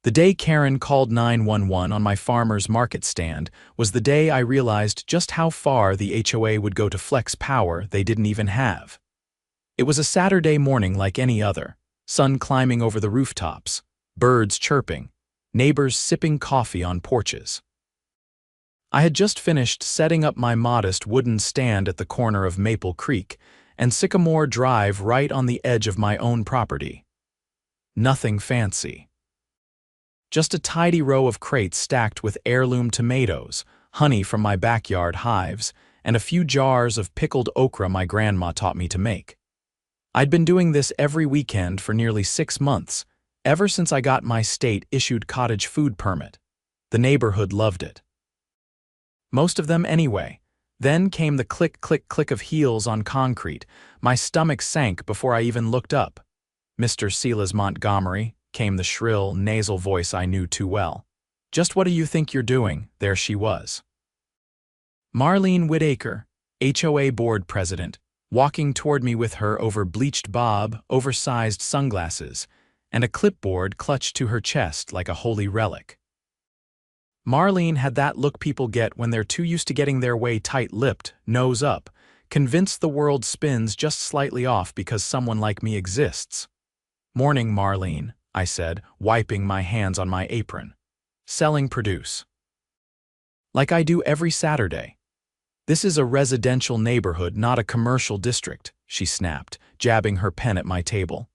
The day Karen called 911 on my farmer's market stand was the day I realized just how far the HOA would go to flex power they didn't even have. It was a Saturday morning like any other, sun climbing over the rooftops, birds chirping, neighbors sipping coffee on porches. I had just finished setting up my modest wooden stand at the corner of Maple Creek and Sycamore Drive right on the edge of my own property. Nothing fancy. Just a tidy row of crates stacked with heirloom tomatoes, honey from my backyard hives, and a few jars of pickled okra my grandma taught me to make. I'd been doing this every weekend for nearly 6 months, ever since I got my state-issued cottage food permit. The neighborhood loved it. Most of them anyway. Then came the click, click, click of heels on concrete. My stomach sank before I even looked up. "Mr. Silas Montgomery," came the shrill, nasal voice I knew too well. "Just what do you think you're doing?" There she was. Marlene Whitaker, HOA board president, walking toward me with her over bleached bob, oversized sunglasses, and a clipboard clutched to her chest like a holy relic. Marlene had that look people get when they're too used to getting their way tight-lipped, nose up, convinced the world spins just slightly off because someone like me exists. "Morning, Marlene," I said, wiping my hands on my apron. "Selling produce." "Like I do every Saturday." "This is a residential neighborhood, not a commercial district," she snapped, jabbing her pen at my table.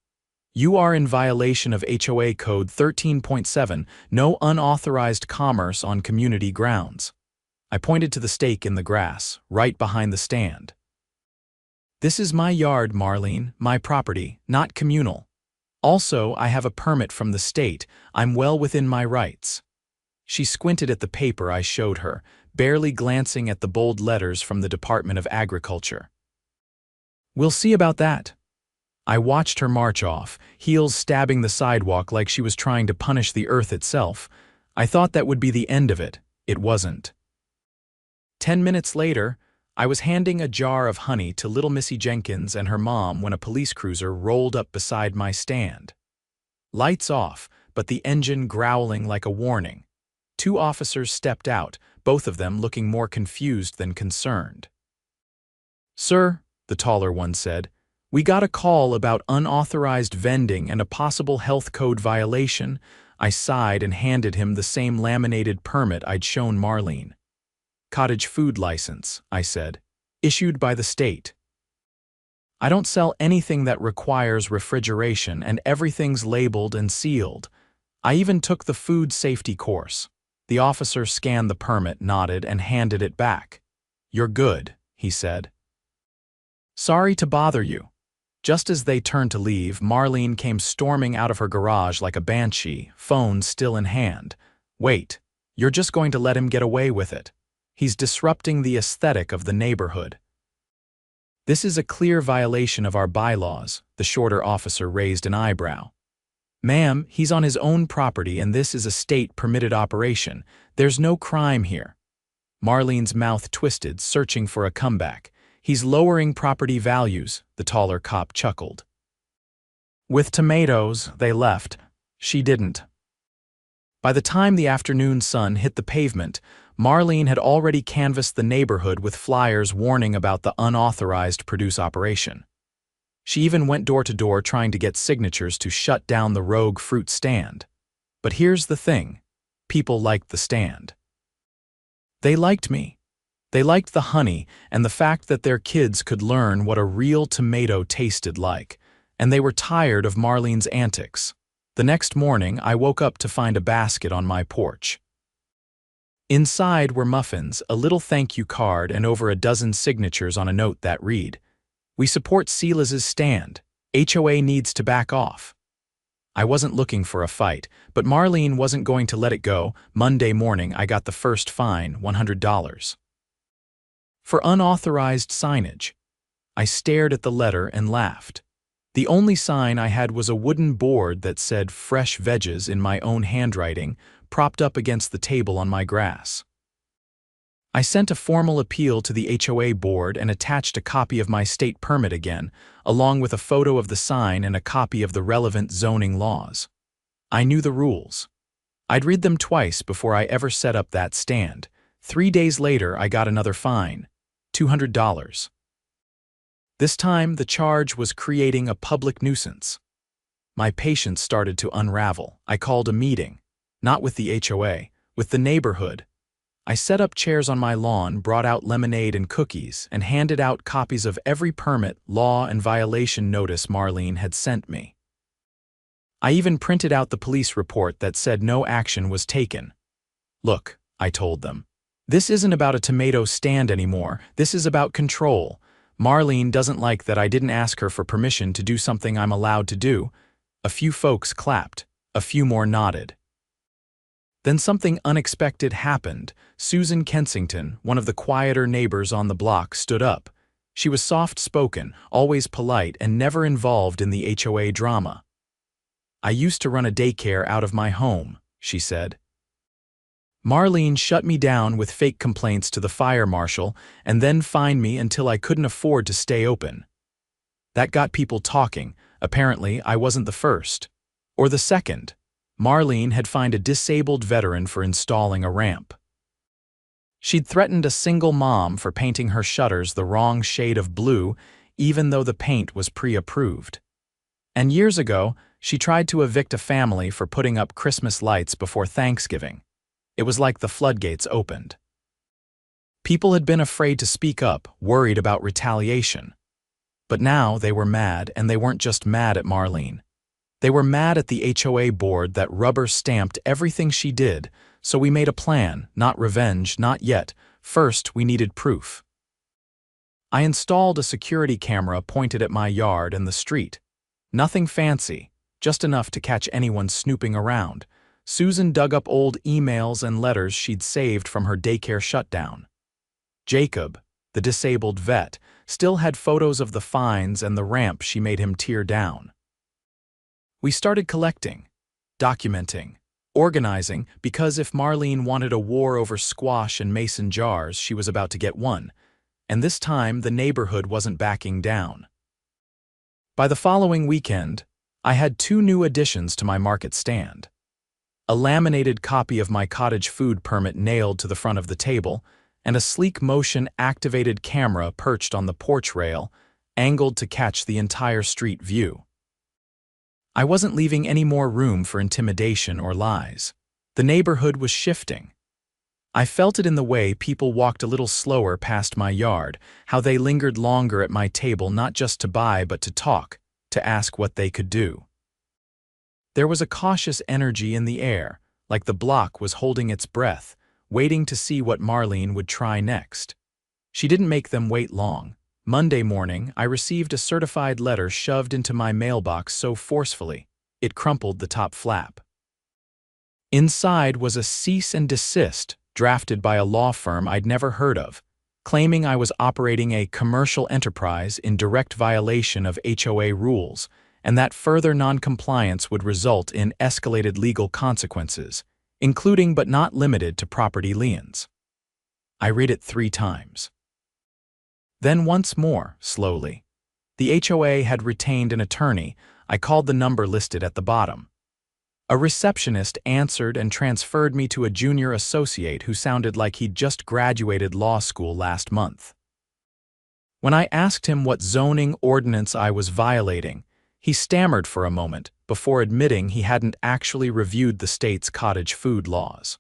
"You are in violation of HOA Code 13.7, no unauthorized commerce on community grounds." I pointed to the stake in the grass, right behind the stand. "This is my yard, Marlene, my property, not communal. Also, I have a permit from the state. I'm well within my rights." She squinted at the paper I showed her, barely glancing at the bold letters from the Department of Agriculture. "We'll see about that." I watched her march off, heels stabbing the sidewalk like she was trying to punish the earth itself. I thought that would be the end of it. It wasn't. 10 minutes later, I was handing a jar of honey to little Missy Jenkins and her mom when a police cruiser rolled up beside my stand. Lights off, but the engine growling like a warning. 2 officers stepped out, both of them looking more confused than concerned. "Sir," the taller one said, "we got a call about unauthorized vending and a possible health code violation." I sighed and handed him the same laminated permit I'd shown Marlene. "Cottage food license," I said, "issued by the state. I don't sell anything that requires refrigeration, and everything's labeled and sealed. I even took the food safety course." The officer scanned the permit, nodded, and handed it back. "You're good," he said. "Sorry to bother you." Just as they turned to leave, Marlene came storming out of her garage like a banshee, phone still in hand. "Wait, you're just going to let him get away with it? He's disrupting the aesthetic of the neighborhood." "This is a clear violation of our bylaws," the shorter officer raised an eyebrow. "Ma'am, he's on his own property and this is a state-permitted operation. There's no crime here." Marlene's mouth twisted, searching for a comeback. "He's lowering property values," the taller cop chuckled. With tomatoes, they left. She didn't. By the time the afternoon sun hit the pavement, Marlene had already canvassed the neighborhood with flyers warning about the unauthorized produce operation. She even went door to door trying to get signatures to shut down the rogue fruit stand. But here's the thing. People liked the stand. They liked me. They liked the honey and the fact that their kids could learn what a real tomato tasted like, and they were tired of Marlene's antics. The next morning, I woke up to find a basket on my porch. Inside were muffins, a little thank you card, and over a dozen signatures on a note that read, "We support Silas's stand. HOA needs to back off." I wasn't looking for a fight, but Marlene wasn't going to let it go. Monday morning, I got the first fine, $100. For unauthorized signage. I stared at the letter and laughed. The only sign I had was a wooden board that said "Fresh Veggies" in my own handwriting, propped up against the table on my grass. I sent a formal appeal to the HOA board and attached a copy of my state permit again, along with a photo of the sign and a copy of the relevant zoning laws. I knew the rules. I'd read them twice before I ever set up that stand. 3 days later, I got another fine, $200. This time, the charge was creating a public nuisance. My patience started to unravel. I called a meeting, not with the HOA, with the neighborhood. I set up chairs on my lawn, brought out lemonade and cookies, and handed out copies of every permit, law, and violation notice Marlene had sent me. I even printed out the police report that said no action was taken. Look, I told them, this isn't about a tomato stand anymore. This is about control. Marlene doesn't like that I didn't ask her for permission to do something I'm allowed to do. A few folks clapped, a few more nodded. Then something unexpected happened. Susan Kensington, one of the quieter neighbors on the block, stood up. She was soft-spoken, always polite, and never involved in the HOA drama. "I used to run a daycare out of my home," she said. Marlene shut me down with fake complaints to the fire marshal and then fined me until I couldn't afford to stay open. That got people talking. Apparently, I wasn't the first. Or the second. Marlene had fined a disabled veteran for installing a ramp. She'd threatened a single mom for painting her shutters the wrong shade of blue, even though the paint was pre-approved. And years ago, she tried to evict a family for putting up Christmas lights before Thanksgiving. It was like the floodgates opened. People had been afraid to speak up, worried about retaliation. But now they were mad, and they weren't just mad at Marlene. They were mad at the HOA board that rubber-stamped everything she did, so we made a plan, not revenge, not yet. First, we needed proof. I installed a security camera pointed at my yard and the street. Nothing fancy, just enough to catch anyone snooping around. Susan dug up old emails and letters she'd saved from her daycare shutdown. Jacob, the disabled vet, still had photos of the fines and the ramp she made him tear down. We started collecting, documenting, organizing, because if Marlene wanted a war over squash and mason jars, she was about to get one, and this time the neighborhood wasn't backing down. By the following weekend, I had 2 new additions to my market stand. A laminated copy of my cottage food permit nailed to the front of the table, and a sleek motion-activated camera perched on the porch rail, angled to catch the entire street view. I wasn't leaving any more room for intimidation or lies. The neighborhood was shifting. I felt it in the way people walked a little slower past my yard, how they lingered longer at my table not just to buy but to talk, to ask what they could do. There was a cautious energy in the air, like the block was holding its breath, waiting to see what Marlene would try next. She didn't make them wait long. Monday morning, I received a certified letter shoved into my mailbox so forcefully, it crumpled the top flap. Inside was a cease and desist drafted by a law firm I'd never heard of, claiming I was operating a commercial enterprise in direct violation of HOA rules, and that further noncompliance would result in escalated legal consequences, including but not limited to property liens. I read it 3 times. Then once more, slowly. The HOA had retained an attorney. I called the number listed at the bottom. A receptionist answered and transferred me to a junior associate who sounded like he'd just graduated law school last month. When I asked him what zoning ordinance I was violating, he stammered for a moment before admitting he hadn't actually reviewed the state's cottage food laws.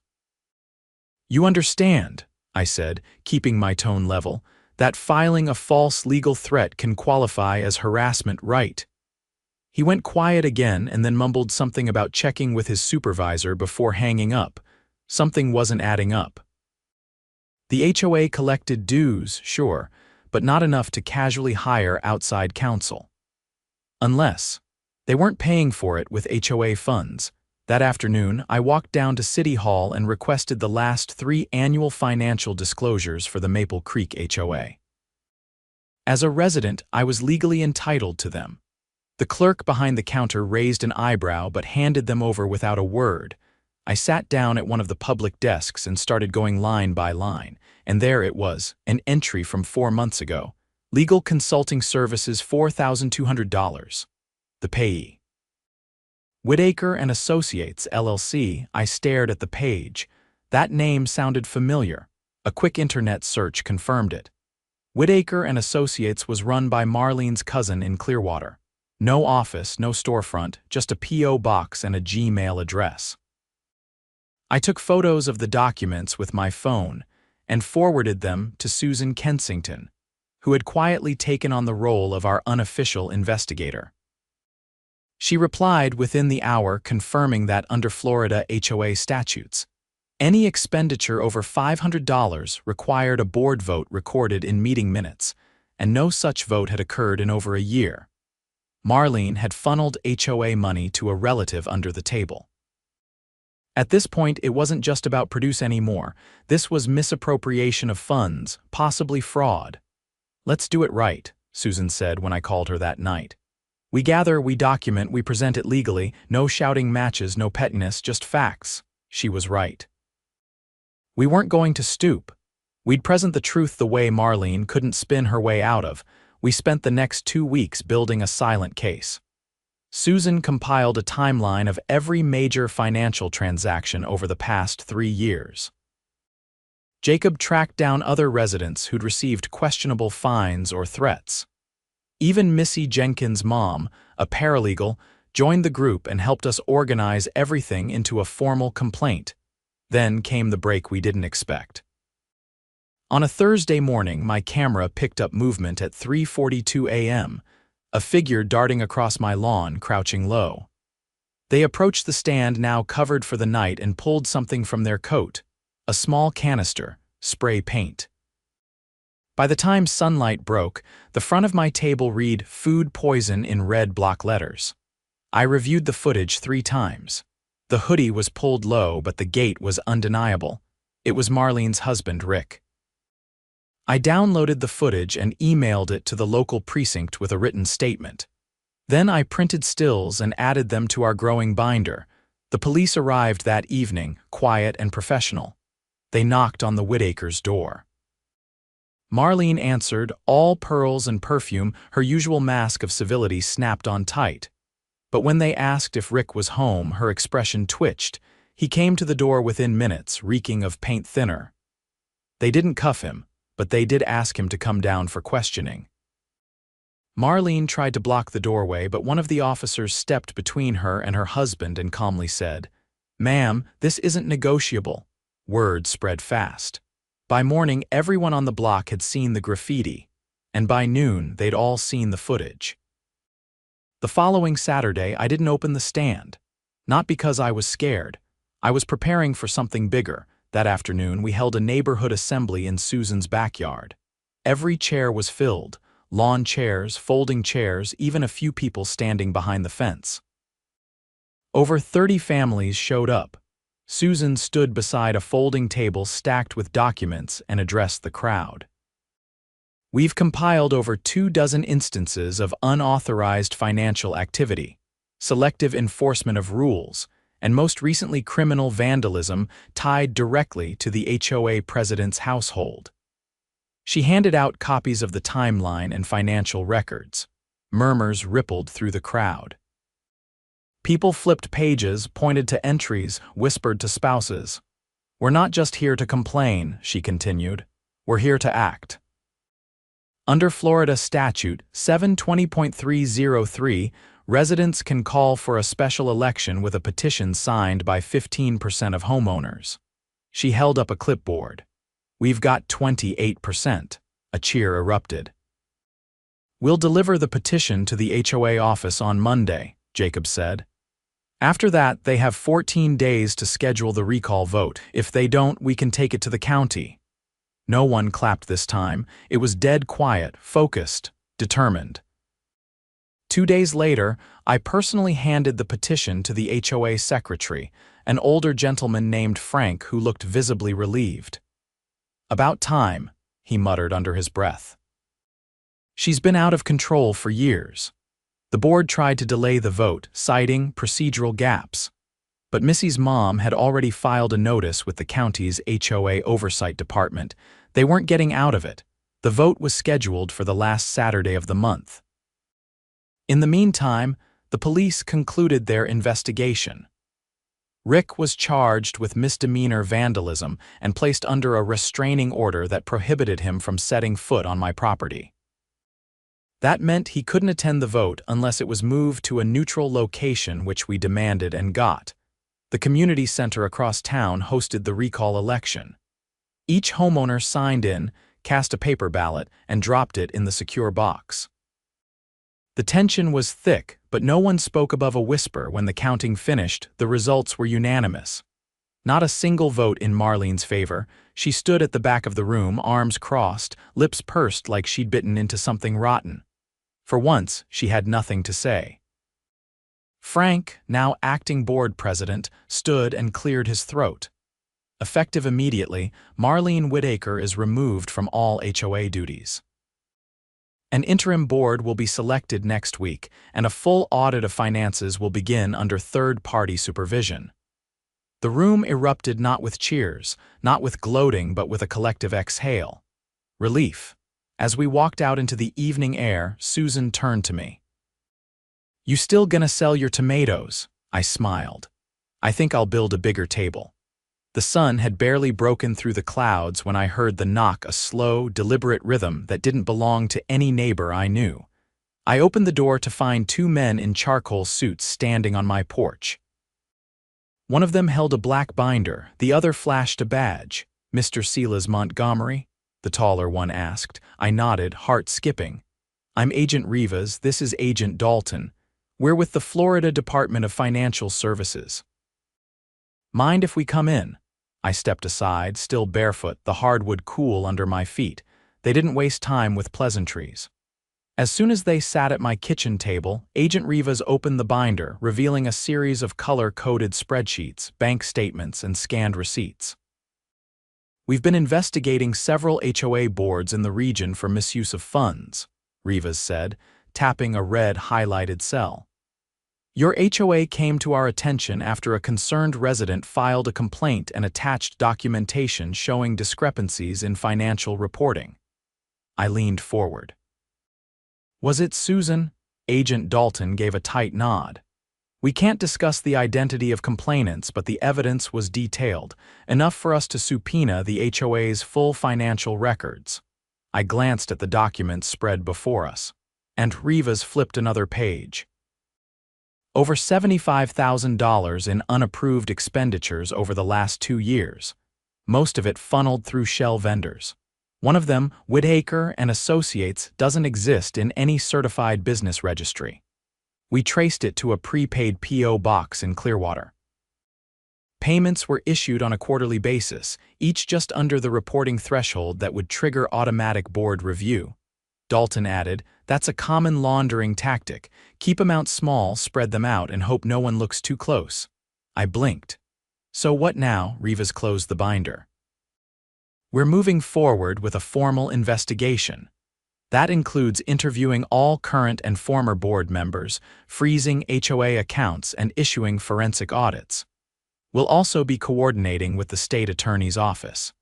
"You understand," I said, keeping my tone level, "that filing a false legal threat can qualify as harassment, right?" He went quiet again and then mumbled something about checking with his supervisor before hanging up. Something wasn't adding up. The HOA collected dues, sure, but not enough to casually hire outside counsel. Unless they weren't paying for it with HOA funds. That afternoon, I walked down to City Hall and requested the last 3 annual financial disclosures for the Maple Creek HOA. As a resident, I was legally entitled to them. The clerk behind the counter raised an eyebrow but handed them over without a word. I sat down at one of the public desks and started going line by line, and there it was, an entry from 4 months ago. Legal consulting services $4,200. The payee. Whitaker and Associates, LLC. I stared at the page. That name sounded familiar. A quick internet search confirmed it. Whitaker and Associates was run by Marlene's cousin in Clearwater. No office, no storefront, just a P.O. box and a Gmail address. I took photos of the documents with my phone and forwarded them to Susan Kensington, who had quietly taken on the role of our unofficial investigator. She replied within the hour, confirming that under Florida HOA statutes, any expenditure over $500 required a board vote recorded in meeting minutes, and no such vote had occurred in over a year. Marlene had funneled HOA money to a relative under the table. At this point, it wasn't just about produce anymore. This was misappropriation of funds, possibly fraud. "Let's do it right," Susan said when I called her that night. "We gather, we document, we present it legally, no shouting matches, no pettiness, just facts." She was right. We weren't going to stoop. We'd present the truth the way Marlene couldn't spin her way out of. We spent the next 2 weeks building a silent case. Susan compiled a timeline of every major financial transaction over the past 3 years. Jacob tracked down other residents who'd received questionable fines or threats. Even Missy Jenkins' mom, a paralegal, joined the group and helped us organize everything into a formal complaint. Then came the break we didn't expect. On a Thursday morning, my camera picked up movement at 3:42 a.m., a figure darting across my lawn, crouching low. They approached the stand, now covered for the night, and pulled something from their coat, a small canister, spray paint. By the time sunlight broke, the front of my table read "Food Poison" in red block letters. I reviewed the footage 3 times. The hoodie was pulled low, but the gait was undeniable. It was Marlene's husband, Rick. I downloaded the footage and emailed it to the local precinct with a written statement. Then I printed stills and added them to our growing binder. The police arrived that evening, quiet and professional. They knocked on the Whitakers' door. Marlene answered, all pearls and perfume, her usual mask of civility snapped on tight. But when they asked if Rick was home, her expression twitched. He came to the door within minutes, reeking of paint thinner. They didn't cuff him, but they did ask him to come down for questioning. Marlene tried to block the doorway, but one of the officers stepped between her and her husband and calmly said, "Ma'am, this isn't negotiable." Word spread fast. By morning, everyone on the block had seen the graffiti, and by noon, they'd all seen the footage. The following Saturday, I didn't open the stand. Not because I was scared. I was preparing for something bigger. That afternoon, we held a neighborhood assembly in Susan's backyard. Every chair was filled, lawn chairs, folding chairs, even a few people standing behind the fence. Over 30 families showed up. Susan stood beside a folding table stacked with documents and addressed the crowd. We've compiled over 24 instances of unauthorized financial activity, selective enforcement of rules, and most recently criminal vandalism tied directly to the HOA president's household. She handed out copies of the timeline and financial records. Murmurs rippled through the crowd. People flipped pages, pointed to entries, whispered to spouses. "We're not just here to complain," she continued. "We're here to act." Under Florida Statute 720.303, residents can call for a special election with a petition signed by 15% of homeowners. She held up a clipboard. "We've got 28%. A cheer erupted. "We'll deliver the petition to the HOA office on Monday," Jacob said. "After that, they have 14 days to schedule the recall vote. If they don't, we can take it to the county." No one clapped this time. It was dead quiet, focused, determined. 2 days later, I personally handed the petition to the HOA secretary, an older gentleman named Frank who looked visibly relieved. "About time," he muttered under his breath. "She's been out of control for years." The board tried to delay the vote, citing procedural gaps. But Missy's mom had already filed a notice with the county's HOA oversight department. They weren't getting out of it. The vote was scheduled for the last Saturday of the month. In the meantime, The police concluded their investigation. Rick was charged with misdemeanor vandalism and placed under a restraining order that prohibited him from setting foot on my property. That meant he couldn't attend the vote unless it was moved to a neutral location, which we demanded and got. The community center across town hosted the recall election. Each homeowner signed in, cast a paper ballot, and dropped it in the secure box. The tension was thick, but no one spoke above a whisper. When the counting finished, the results were unanimous. Not a single vote in Marlene's favor. She stood at the back of the room, arms crossed, lips pursed like she'd bitten into something rotten. For once, she had nothing to say. Frank, now acting board president, stood and cleared his throat. Effective immediately, Marlene Whitaker is removed from all HOA duties. An interim board will be selected next week, and a full audit of finances will begin under third-party supervision. The room erupted not with cheers, not with gloating, but with a collective exhale. Relief. As we walked out into the evening air, Susan turned to me. "You still gonna sell your tomatoes?" I smiled. "I think I'll build a bigger table." The sun had barely broken through the clouds when I heard the knock, a slow, deliberate rhythm that didn't belong to any neighbor I knew. I opened the door to find two men in charcoal suits standing on my porch. One of them held a black binder, the other flashed a badge. "Mr. Silas Montgomery?" the taller one asked. I nodded, heart skipping. "I'm Agent Rivas, this is Agent Dalton. We're with the Florida Department of Financial Services." "Mind if we come in?" I stepped aside, still barefoot, the hardwood cool under my feet. They didn't waste time with pleasantries. As soon as they sat at my kitchen table, Agent Rivas opened the binder, revealing a series of color-coded spreadsheets, bank statements, and scanned receipts. "We've been investigating several HOA boards in the region for misuse of funds," Rivas said, tapping a red highlighted cell. "Your HOA came to our attention after a concerned resident filed a complaint and attached documentation showing discrepancies in financial reporting." I leaned forward. "Was it Susan?" Agent Dalton gave a tight nod. "We can't discuss the identity of complainants, but the evidence was detailed, enough for us to subpoena the HOA's full financial records." I glanced at the documents spread before us, and Rivas flipped another page. Over $75,000 in unapproved expenditures over the last 2 years, most of it funneled through shell vendors. One of them, Whitaker and Associates, doesn't exist in any certified business registry. We traced it to a prepaid P.O. box in Clearwater. Payments were issued on a quarterly basis, each just under the reporting threshold that would trigger automatic board review. Dalton added, "That's a common laundering tactic. Keep amounts small, spread them out, and hope no one looks too close." I blinked. "So what now?" Rivas closed the binder. "We're moving forward with a formal investigation. That includes interviewing all current and former board members, freezing HOA accounts, and issuing forensic audits. We'll also be coordinating with the state attorney's office.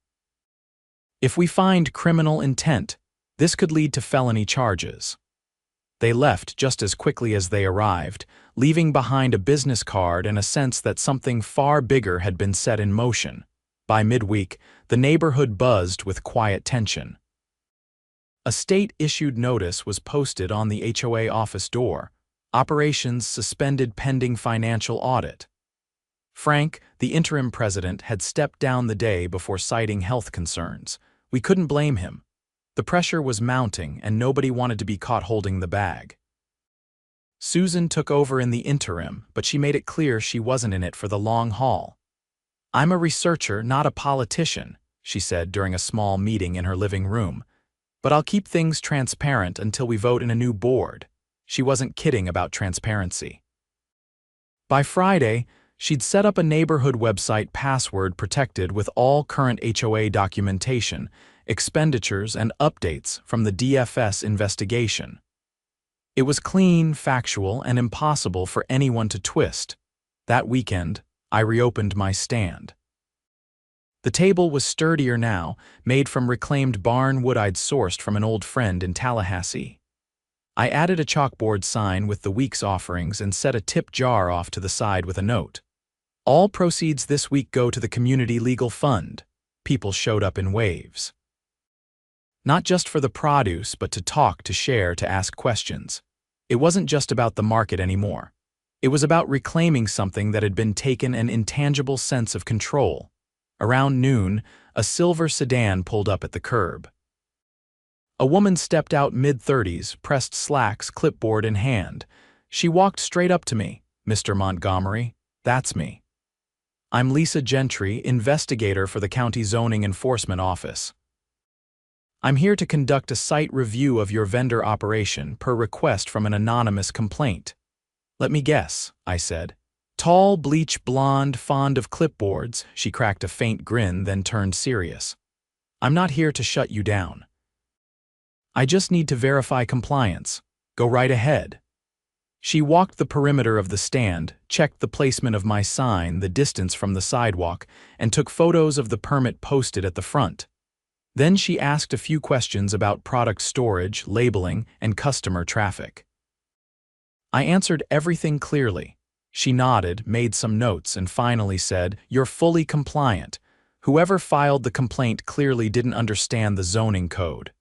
If we find criminal intent, this could lead to felony charges." They left just as quickly as they arrived, leaving behind a business card and a sense that something far bigger had been set in motion. By midweek, the neighborhood buzzed with quiet tension. A state-issued notice was posted on the HOA office door: "Operations suspended pending financial audit." Frank, the interim president, had stepped down the day before citing health concerns. We couldn't blame him. The pressure was mounting, and nobody wanted to be caught holding the bag. Susan took over in the interim, but she made it clear she wasn't in it for the long haul. "I'm a researcher, not a politician," she said during a small meeting in her living room. "But I'll keep things transparent until we vote in a new board." She wasn't kidding about transparency. By Friday, she'd set up a neighborhood website password protected with all current HOA documentation, expenditures, and updates from the DFS investigation. It was clean, factual, and impossible for anyone to twist. That weekend, I reopened my stand. The table was sturdier now, made from reclaimed barn wood I'd sourced from an old friend in Tallahassee. I added a chalkboard sign with the week's offerings and set a tip jar off to the side with a note. All proceeds this week go to the Community Legal Fund. People showed up in waves. Not just for the produce, but to talk, to share, to ask questions. It wasn't just about the market anymore. It was about reclaiming something that had been taken, an intangible sense of control. Around noon, a silver sedan pulled up at the curb. A woman stepped out mid-30s, pressed slacks, clipboard in hand. She walked straight up to me. "Mr. Montgomery, that's me. I'm Lisa Gentry, investigator for the County Zoning Enforcement Office. I'm here to conduct a site review of your vendor operation per request from an anonymous complaint." "Let me guess," I said. Tall, bleach blonde, fond of clipboards, she cracked a faint grin, then turned serious. "I'm not here to shut you down. I just need to verify compliance. Go right ahead." She walked the perimeter of the stand, checked the placement of my sign, the distance from the sidewalk, and took photos of the permit posted at the front. Then she asked a few questions about product storage, labeling, and customer traffic. I answered everything clearly. She nodded, made some notes, and finally said, "You're fully compliant. Whoever filed the complaint clearly didn't understand the zoning code."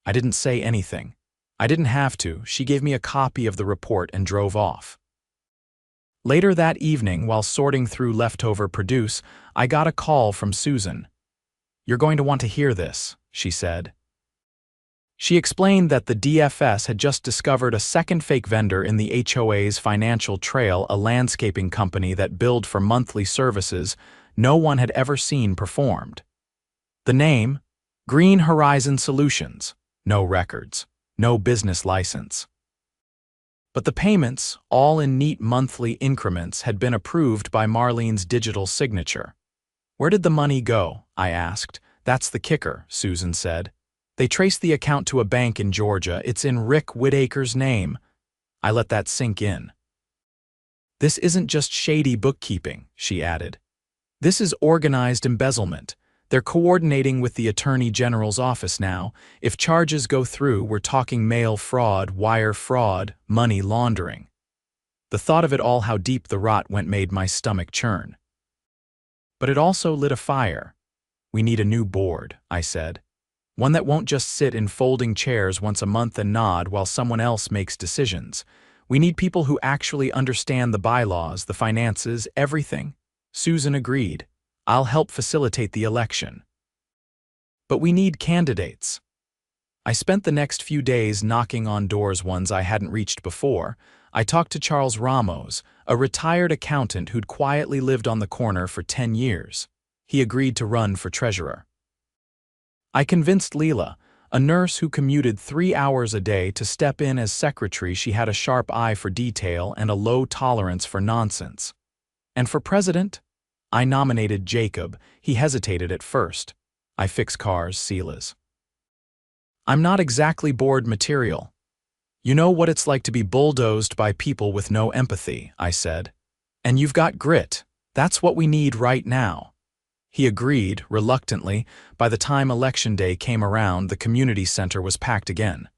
I didn't say anything. I didn't have to. She gave me a copy of the report and drove off. Later that evening, while sorting through leftover produce, I got a call from Susan. "You're going to want to hear this," she said. She explained that the DFS had just discovered a second fake vendor in the HOA's financial trail, a landscaping company that billed for monthly services no one had ever seen performed. The name? Green Horizon Solutions. No records. No business license. But the payments, all in neat monthly increments, had been approved by Marlene's digital signature. "Where did the money go?" I asked. "That's the kicker," Susan said. "They traced the account to a bank in Georgia. It's in Rick Whitaker's name." I let that sink in. "This isn't just shady bookkeeping," she added. "This is organized embezzlement. They're coordinating with the Attorney General's office now. If charges go through, we're talking mail fraud, wire fraud, money laundering." The thought of it all, how deep the rot went, made my stomach churn. But it also lit a fire. "We need a new board," I said. "One that won't just sit in folding chairs once a month and nod while someone else makes decisions. We need people who actually understand the bylaws, the finances, everything." Susan agreed. "I'll help facilitate the election." "But we need candidates." I spent the next few days knocking on doors, ones I hadn't reached before. I talked to Charles Ramos, a retired accountant who'd quietly lived on the corner for 10 years. He agreed to run for treasurer. I convinced Leela, a nurse who commuted 3 hours a day, to step in as secretary. She had a sharp eye for detail and a low tolerance for nonsense. And for president, I nominated Jacob. He hesitated at first. "I fix cars, Silas. I'm not exactly board material. You know what it's like to be bulldozed by people with no empathy," I said. "And you've got grit. That's what we need right now." He agreed, reluctantly. By the time Election Day came around, the community center was packed again.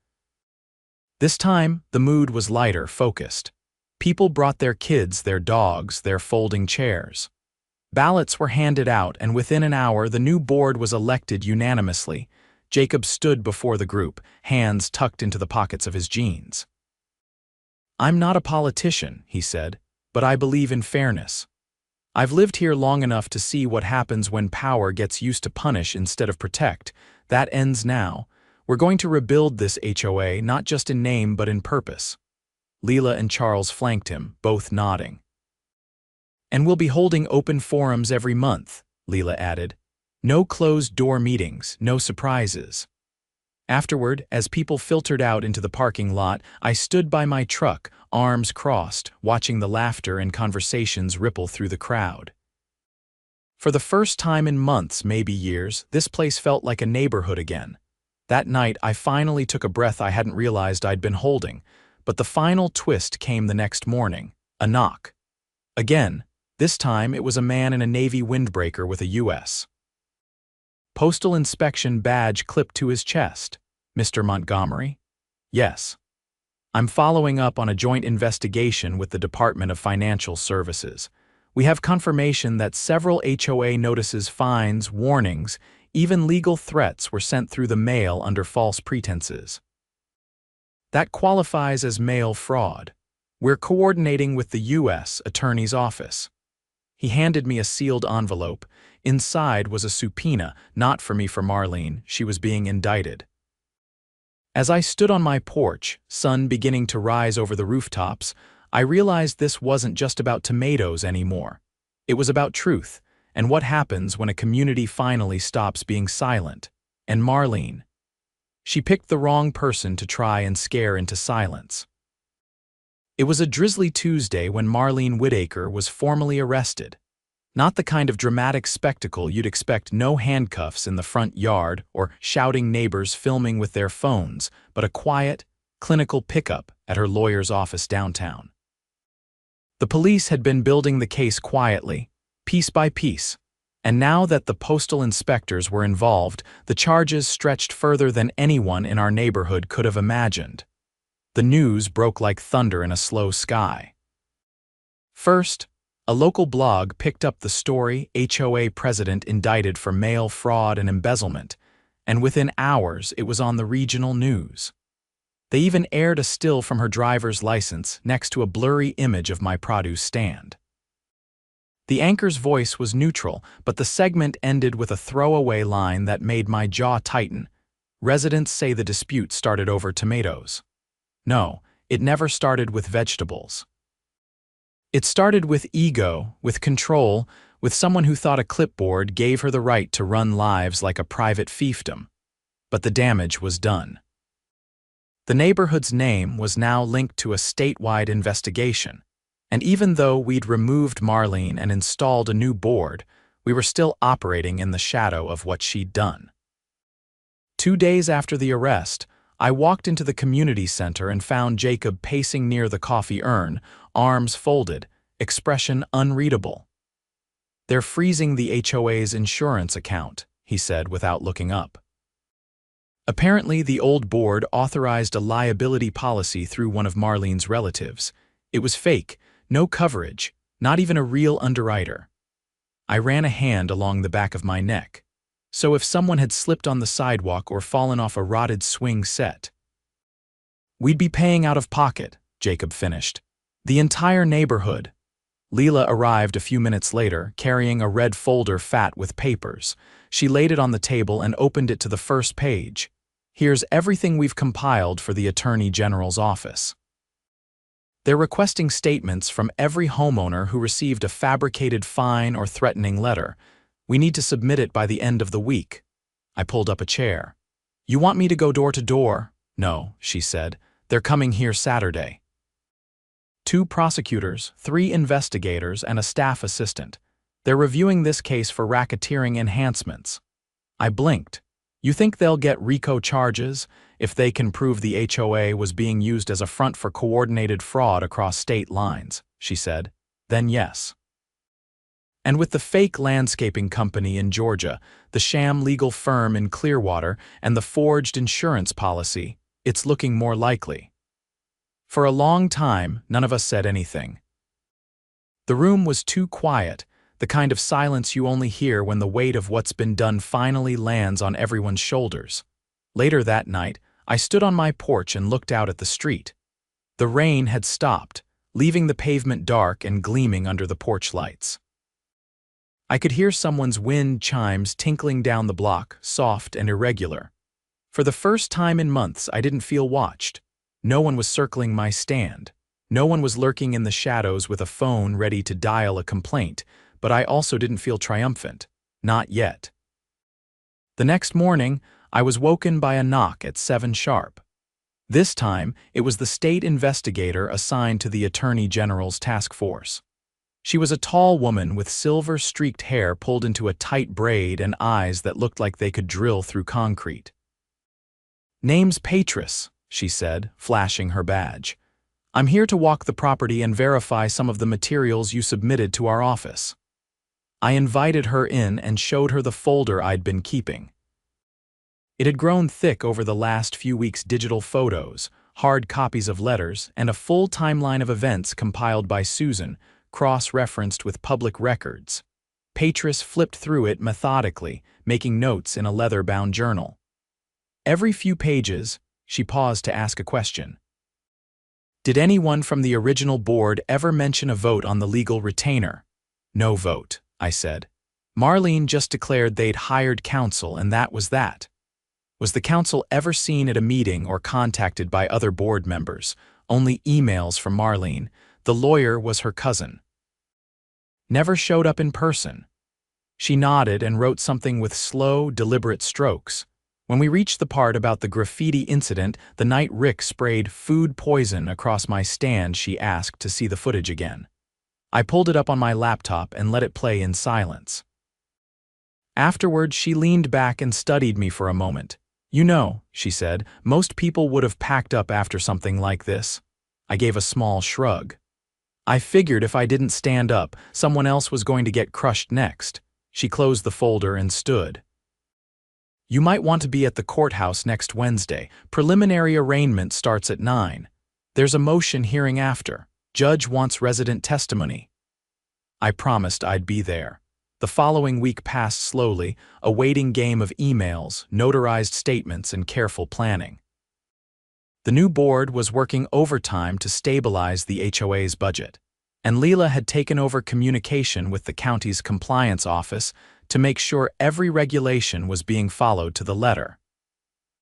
This time, the mood was lighter, focused. People brought their kids, their dogs, their folding chairs. Ballots were handed out, and within an hour the new board was elected unanimously. Jacob stood before the group, hands tucked into the pockets of his jeans. "I'm not a politician," he said, "but I believe in fairness. I've lived here long enough to see what happens when power gets used to punish instead of protect. That ends now. We're going to rebuild this HOA, not just in name but in purpose." Leela and Charles flanked him, both nodding. "And we'll be holding open forums every month," Leela added. "No closed-door meetings, no surprises." Afterward, as people filtered out into the parking lot, I stood by my truck, arms crossed, watching the laughter and conversations ripple through the crowd. For the first time in months, maybe years, this place felt like a neighborhood again. That night, I finally took a breath I hadn't realized I'd been holding, but the final twist came the next morning. A knock. Again. This time, it was a man in a Navy windbreaker with a U.S. Postal Inspection badge clipped to his chest. "Mr. Montgomery?" "Yes." I'm following up on a joint investigation with the Department of Financial Services. We have confirmation that several HOA notices, fines, warnings, even legal threats were sent through the mail under false pretenses. That qualifies as mail fraud. We're coordinating with the U.S. Attorney's Office. He handed me a sealed envelope. Inside was a subpoena, not for me, for Marlene. She was being indicted. As I stood on my porch, sun beginning to rise over the rooftops, I realized this wasn't just about tomatoes anymore. It was about truth, and what happens when a community finally stops being silent. And Marlene. She picked the wrong person to try and scare into silence. It was a drizzly Tuesday when Marlene Whitaker was formally arrested. Not the kind of dramatic spectacle you'd expect, no handcuffs in the front yard or shouting neighbors filming with their phones, but a quiet, clinical pickup at her lawyer's office downtown. The police had been building the case quietly, piece by piece, and now that the postal inspectors were involved, the charges stretched further than anyone in our neighborhood could have imagined. The news broke like thunder in a slow sky. First, a local blog picked up the story: HOA president indicted for mail fraud and embezzlement, and within hours it was on the regional news. They even aired a still from her driver's license next to a blurry image of my produce stand. The anchor's voice was neutral, but the segment ended with a throwaway line that made my jaw tighten. Residents say the dispute started over tomatoes. No, it never started with vegetables. It started with ego, with control, with someone who thought a clipboard gave her the right to run lives like a private fiefdom. But the damage was done. The neighborhood's name was now linked to a statewide investigation, and even though we'd removed Marlene and installed a new board, we were still operating in the shadow of what she'd done. 2 days after the arrest, I walked into the community center and found Jacob pacing near the coffee urn, arms folded, expression unreadable. "They're freezing the HOA's insurance account," he said without looking up. Apparently, the old board authorized a liability policy through one of Marlene's relatives. It was fake, no coverage, not even a real underwriter. I ran a hand along the back of my neck. So if someone had slipped on the sidewalk or fallen off a rotted swing set, we'd be paying out of pocket, Jacob finished. The entire neighborhood. Leela arrived a few minutes later, carrying a red folder fat with papers. She laid it on the table and opened it to the first page. "Here's everything we've compiled for the Attorney General's office. They're requesting statements from every homeowner who received a fabricated fine or threatening letter. We need to submit it by the end of the week." I pulled up a chair. "You want me to go door to door?" "No," she said. "They're coming here Saturday." 2 prosecutors, 3 investigators, and a staff assistant. They're reviewing this case for racketeering enhancements. I blinked. "You think they'll get RICO charges if they can prove the HOA was being used as a front for coordinated fraud across state lines?" she said. "Then yes. And with the fake landscaping company in Georgia, the sham legal firm in Clearwater, and the forged insurance policy, it's looking more likely." For a long time, none of us said anything. The room was too quiet, the kind of silence you only hear when the weight of what's been done finally lands on everyone's shoulders. Later that night, I stood on my porch and looked out at the street. The rain had stopped, leaving the pavement dark and gleaming under the porch lights. I could hear someone's wind chimes tinkling down the block, soft and irregular. For the first time in months, I didn't feel watched. No one was circling my stand. No one was lurking in the shadows with a phone ready to dial a complaint, but I also didn't feel triumphant. Not yet. The next morning, I was woken by a knock at 7 sharp. This time, it was the state investigator assigned to the Attorney General's task force. She was a tall woman with silver-streaked hair pulled into a tight braid and eyes that looked like they could drill through concrete. "Name's Patris," she said, flashing her badge. "I'm here to walk the property and verify some of the materials you submitted to our office." I invited her in and showed her the folder I'd been keeping. It had grown thick over the last few weeks: digital photos, hard copies of letters, and a full timeline of events compiled by Susan, cross-referenced with public records. Patris flipped through it methodically, making notes in a leather-bound journal. Every few pages, she paused to ask a question. Did anyone from the original board ever mention a vote on the legal retainer? No vote, I said. Marlene just declared they'd hired counsel, and that was that. Was the counsel ever seen at a meeting or contacted by other board members? Only emails from Marlene. The lawyer was her cousin. Never showed up in person. She nodded and wrote something with slow, deliberate strokes. When we reached the part about the graffiti incident, the night Rick sprayed food poison across my stand, she asked to see the footage again. I pulled it up on my laptop and let it play in silence. Afterward, she leaned back and studied me for a moment. You know, she said, most people would have packed up after something like this. I gave a small shrug. I figured if I didn't stand up, someone else was going to get crushed next. She closed the folder and stood. You might want to be at the courthouse next Wednesday. Preliminary arraignment starts at 9. There's a motion hearing after. Judge wants resident testimony. I promised I'd be there. The following week passed slowly, a waiting game of emails, notarized statements, and careful planning. The new board was working overtime to stabilize the HOA's budget, and Leela had taken over communication with the county's compliance office to make sure every regulation was being followed to the letter.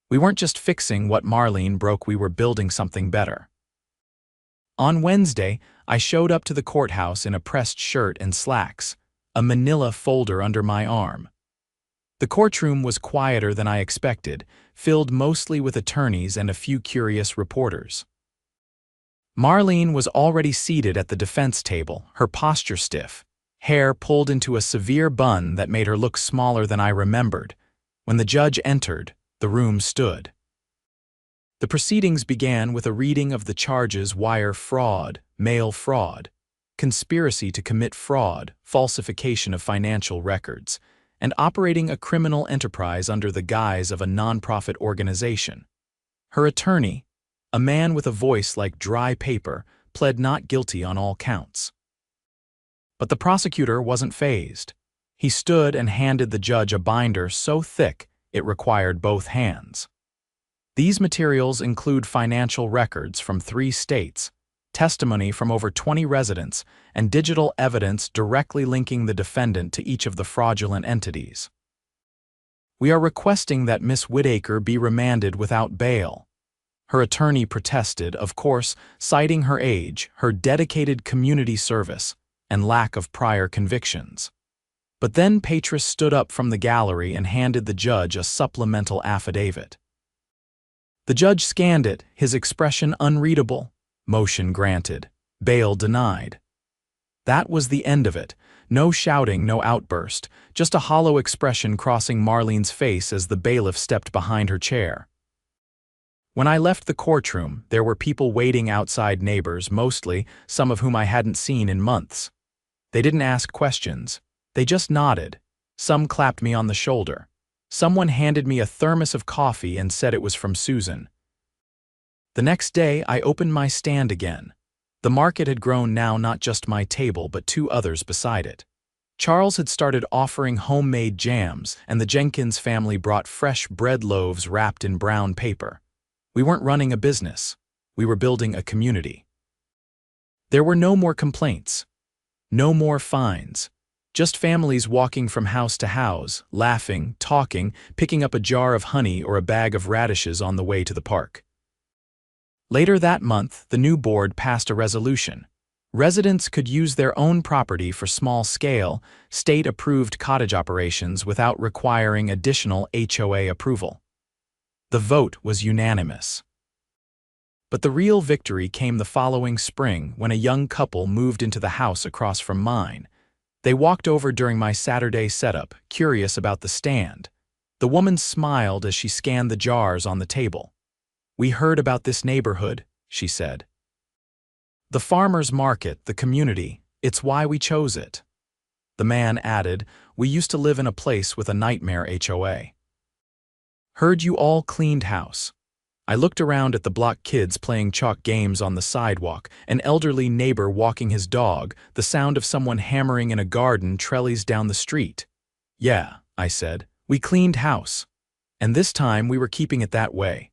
We weren't just fixing what Marlene broke, we were building something better. On Wednesday, I showed up to the courthouse in a pressed shirt and slacks, a manila folder under my arm. The courtroom was quieter than I expected, filled mostly with attorneys and a few curious reporters. Marlene was already seated at the defense table, her posture stiff, hair pulled into a severe bun that made her look smaller than I remembered. When the judge entered, the room stood. The proceedings began with a reading of the charges: wire fraud, mail fraud, conspiracy to commit fraud, falsification of financial records, and operating a criminal enterprise under the guise of a nonprofit organization. Her attorney, a man with a voice like dry paper, pled not guilty on all counts. But the prosecutor wasn't fazed. He stood and handed the judge a binder so thick it required both hands. These materials include financial records from 3 states, testimony from over 20 residents, and digital evidence directly linking the defendant to each of the fraudulent entities. We are requesting that Miss Whitaker be remanded without bail. Her attorney protested, of course, citing her age, her dedicated community service, and lack of prior convictions. But then Patris stood up from the gallery and handed the judge a supplemental affidavit. The judge scanned it, his expression unreadable. Motion granted. Bail denied. That was the end of it. No shouting, no outburst, just a hollow expression crossing Marlene's face as the bailiff stepped behind her chair. When I left the courtroom, there were people waiting outside, neighbors mostly, some of whom I hadn't seen in months. They didn't ask questions. They just nodded. Some clapped me on the shoulder. Someone handed me a thermos of coffee and said it was from Susan. The next day, I opened my stand again. The market had grown, now not just my table but 2 others beside it. Charles had started offering homemade jams, and the Jenkins family brought fresh bread loaves wrapped in brown paper. We weren't running a business. We were building a community. There were no more complaints. No more fines. Just families walking from house to house, laughing, talking, picking up a jar of honey or a bag of radishes on the way to the park. Later that month, the new board passed a resolution. Residents could use their own property for small-scale, state-approved cottage operations without requiring additional HOA approval. The vote was unanimous. But the real victory came the following spring when a young couple moved into the house across from mine. They walked over during my Saturday setup, curious about the stand. The woman smiled as she scanned the jars on the table. "We heard about this neighborhood," she said. "The farmer's market, the community, it's why we chose it." The man added, "We used to live in a place with a nightmare HOA." "Heard you all cleaned house." I looked around at the block kids playing chalk games on the sidewalk, an elderly neighbor walking his dog, the sound of someone hammering in a garden trellis down the street. Yeah, I said, we cleaned house. And this time we were keeping it that way.